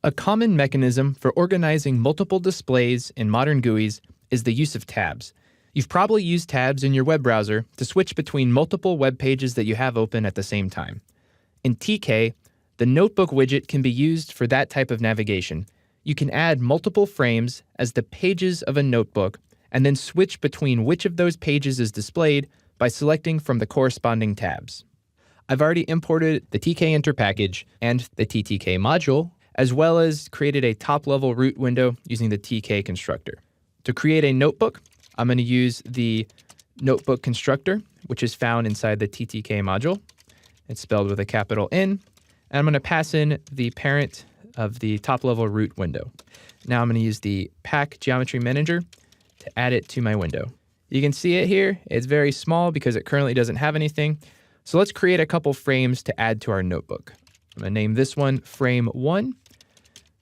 A common mechanism for organizing multiple displays in modern GUIs is the use of tabs. You've probably used tabs in your web browser to switch between multiple web pages that you have open at the same time. In TK, the Notebook widget can be used for that type of navigation. You can add multiple frames as the pages of a notebook and then switch between which of those pages is displayed by selecting from the corresponding tabs. I've already imported the tkinter package and the ttk module, as well as created a top-level root window using the tk constructor. To create a notebook, I'm going to use the notebook constructor, which is found inside the ttk module. It's spelled with a capital N. And I'm going to pass in the parent of the top-level root window. Now I'm going to use the Pack Geometry Manager to add it to my window. You can see it here. It's very small because it currently doesn't have anything. So let's create a couple frames to add to our notebook. I'm going to name this one Frame 1.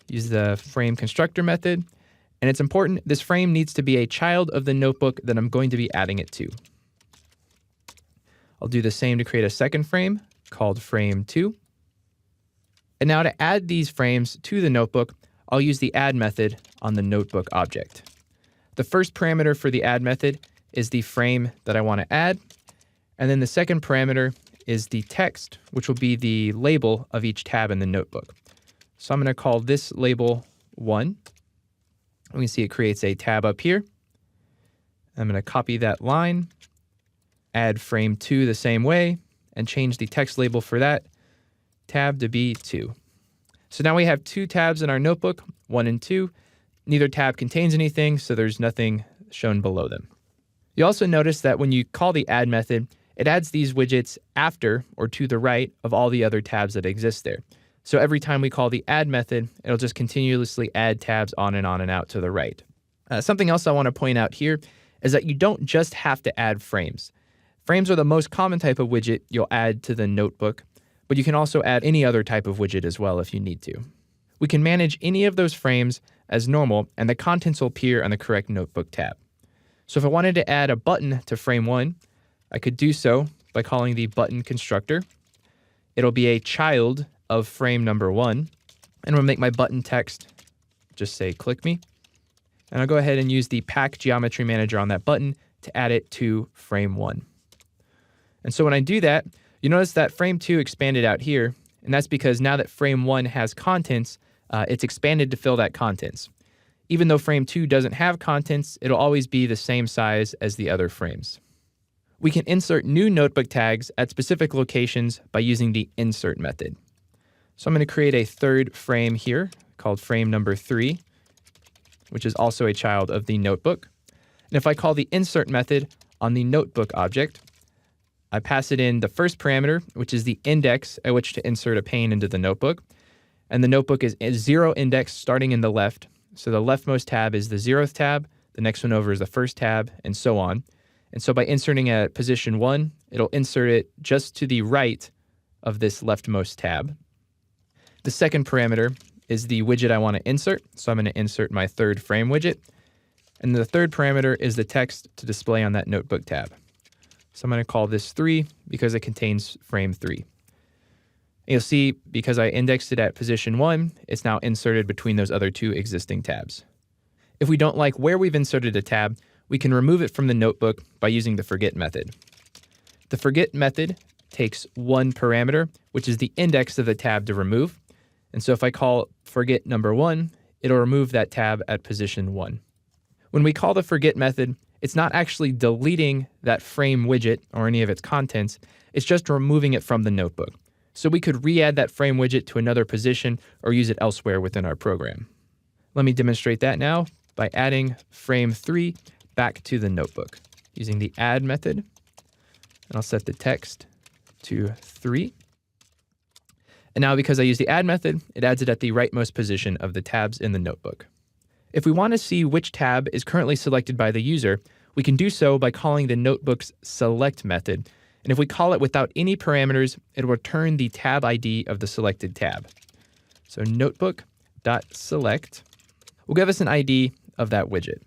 Use the frame constructor method. And it's important, this frame needs to be a child of the notebook that I'm going to be adding it to. I'll do the same to create a second frame called Frame 2. And now to add these frames to the notebook, I'll use the add method on the notebook object. The first parameter for the add method is the frame that I want to add. And then the second parameter is the text, which will be the label of each tab in the notebook. So I'm going to call this label 1. We can see it creates a tab up here. I'm going to copy that line, add frame 2 the same way, and change the text label for that tab to be 2. So now we have 2 tabs in our notebook, 1 and 2. Neither tab contains anything, so there's nothing shown below them. You also notice that when you call the add method, it adds these widgets after or to the right of all the other tabs that exist there. So every time we call the add method, it'll just continuously add tabs on and out to the right. Something else I want to point out here is that you don't just have to add frames. Frames are the most common type of widget you'll add to the notebook, but you can also add any other type of widget as well if you need to. We can manage any of those frames as normal, and the contents will appear on the correct notebook tab. So if I wanted to add a button to frame 1, I could do so by calling the button constructor. It'll be a child of frame number 1, and I'm going to make my button text just say click me. And I'll go ahead and use the Pack Geometry Manager on that button to add it to frame 1. And so when I do that, you notice that frame 2 expanded out here, and that's because now that frame 1 has contents, it's expanded to fill that contents. Even though frame 2 doesn't have contents, it'll always be the same size as the other frames. We can insert new notebook tags at specific locations by using the insert method. So I'm going to create a third frame here called frame number 3, which is also a child of the notebook. And if I call the insert method on the notebook object, I pass it in the first parameter, which is the index at which to insert a pane into the notebook. And the notebook is 0 index starting in the left. So the leftmost tab is the 0th tab, the next one over is the first tab, and so on. And so by inserting at position 1, it'll insert it just to the right of this leftmost tab. The second parameter is the widget I want to insert, so I'm going to insert my third frame widget. And the third parameter is the text to display on that notebook tab. So I'm going to call this 3 because it contains frame 3. And you'll see, because I indexed it at position 1, it's now inserted between those other 2 existing tabs. If we don't like where we've inserted a tab, we can remove it from the notebook by using the forget method. The forget method takes one parameter, which is the index of the tab to remove. And so if I call forget number 1, it'll remove that tab at position 1. When we call the forget method, it's not actually deleting that frame widget or any of its contents, it's just removing it from the notebook. So we could re-add that frame widget to another position or use it elsewhere within our program. Let me demonstrate that now by adding frame 3 back to the notebook using the add method. And I'll set the text to 3. And now because I use the add method, it adds it at the rightmost position of the tabs in the notebook. If we want to see which tab is currently selected by the user, we can do so by calling the notebook's select method. And if we call it without any parameters, it will return the tab ID of the selected tab. So notebook.select will give us an ID of that widget.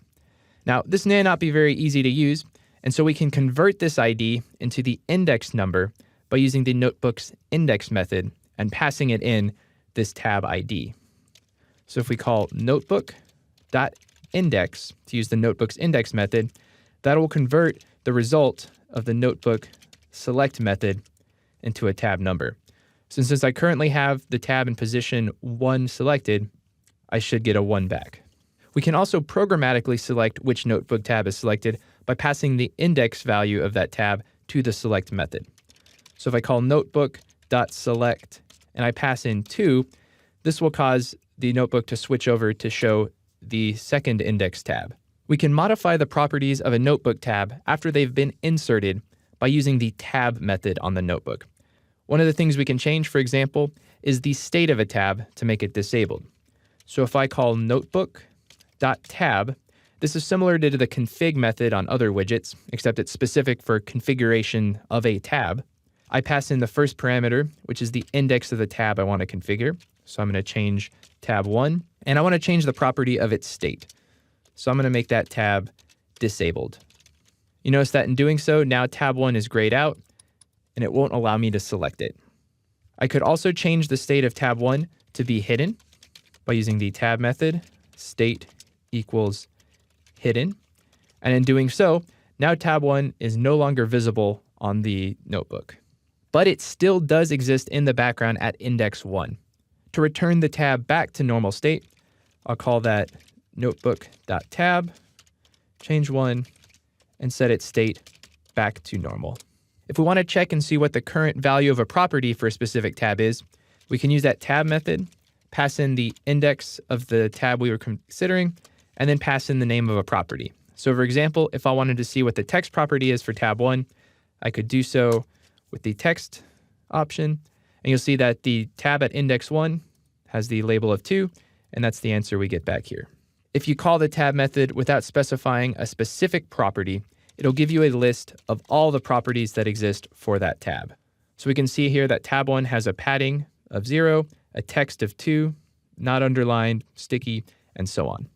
Now, this may not be very easy to use, and so we can convert this ID into the index number by using the notebook's index method and passing it in this tab ID. So if we call notebook.index to use the notebook's index method, that will convert the result of the notebook select method into a tab number. So since I currently have the tab in position 1 selected, I should get a 1 back. We can also programmatically select which notebook tab is selected by passing the index value of that tab to the select method. So if I call notebook.select and I pass in 2, this will cause the notebook to switch over to show the second index tab. We can modify the properties of a notebook tab after they've been inserted by using the tab method on the notebook. One of the things we can change, for example, is the state of a tab to make it disabled. So if I call notebook.tab, this is similar to the config method on other widgets, except it's specific for configuration of a tab. I pass in the first parameter, which is the index of the tab I want to configure. So I'm going to change tab 1, and I want to change the property of its state. So I'm going to make that tab disabled. You notice that in doing so, now tab 1 is grayed out, and it won't allow me to select it. I could also change the state of tab 1 to be hidden by using the tab method, state equals hidden. And in doing so, now tab 1 is no longer visible on the notebook. But it still does exist in the background at index 1. To return the tab back to normal state, I'll call that notebook.tab, change 1, and set its state back to normal. If we want to check and see what the current value of a property for a specific tab is, we can use that tab method, pass in the index of the tab we were considering, and then pass in the name of a property. So for example, if I wanted to see what the text property is for tab 1, I could do so with the text option, and you'll see that the tab at index 1 has the label of 2, and that's the answer we get back here. If you call the tab method without specifying a specific property, it'll give you a list of all the properties that exist for that tab. So we can see here that tab 1 has a padding of 0, a text of 2, not underlined, sticky, and so on.